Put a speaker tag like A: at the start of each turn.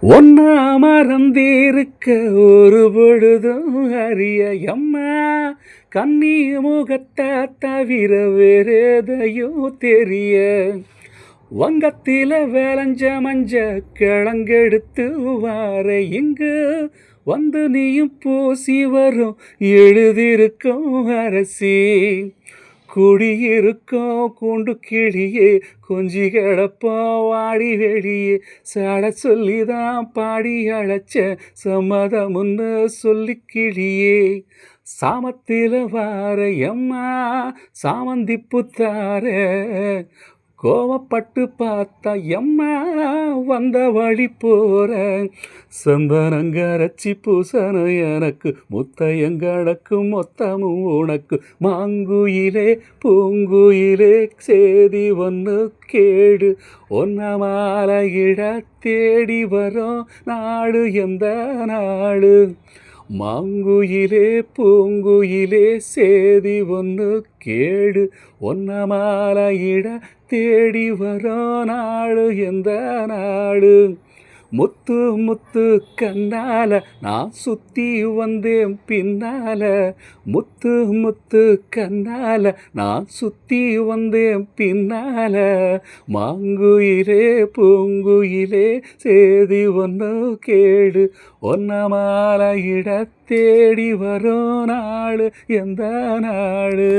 A: ஒன்னா மறந்திருக்க ஒரு பொழுதும் அறிய எம்மா கண்ணி முகத்தை தவிர வேறேதையும் தெரிய வங்கத்தில விளைஞ்ச மஞ்ச கிழங்கெடுத்து வார இங்கு வந்து நீயும் பூசி வரும் எழுதியிருக்கும் அரசி குடியிருக்கோம் கூண்டு கிளியே கொஞ்சி கிடப்போம் வாடி வெளியே சாட சொல்லிதான் பாடி அழைச்ச சம்மதமுன்னு சொல்லி கிளியே சாமத்தில் வார எம்மா சாமந்தி புத்தார கோவப்பட்டு பார்த்தா எம்மா வந்த வழி போற சந்தனங்கரைச்சி பூசணும் எனக்கு முத்தையங்கடக்கு மொத்தமும் உனக்கு மாங்குயிலே பூங்குயிலே சேதி ஒன்று கேடு ஒன்ன மாலையிட தேடி வரும் நாடு எந்த நாடு மாங்குயிலே பூங்குயிலே சேதி ஒன்று கேடு ஒன்ன மாலையிட தேடி வரோ நாடு எந்த நாடு முத்து முத்து கண்ணால நான் சுத்தி வந்தேன் பின்னால முத்து முத்து கண்ணால நான் சுத்தி வந்தேன் பின்னால மாங்குயிலே பூங்குயிலே சேதி ஒன்று கேடு ஒன்ன மாலையிட தேடி வரும் நாடு எந்த நாடு.